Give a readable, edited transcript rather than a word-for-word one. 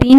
3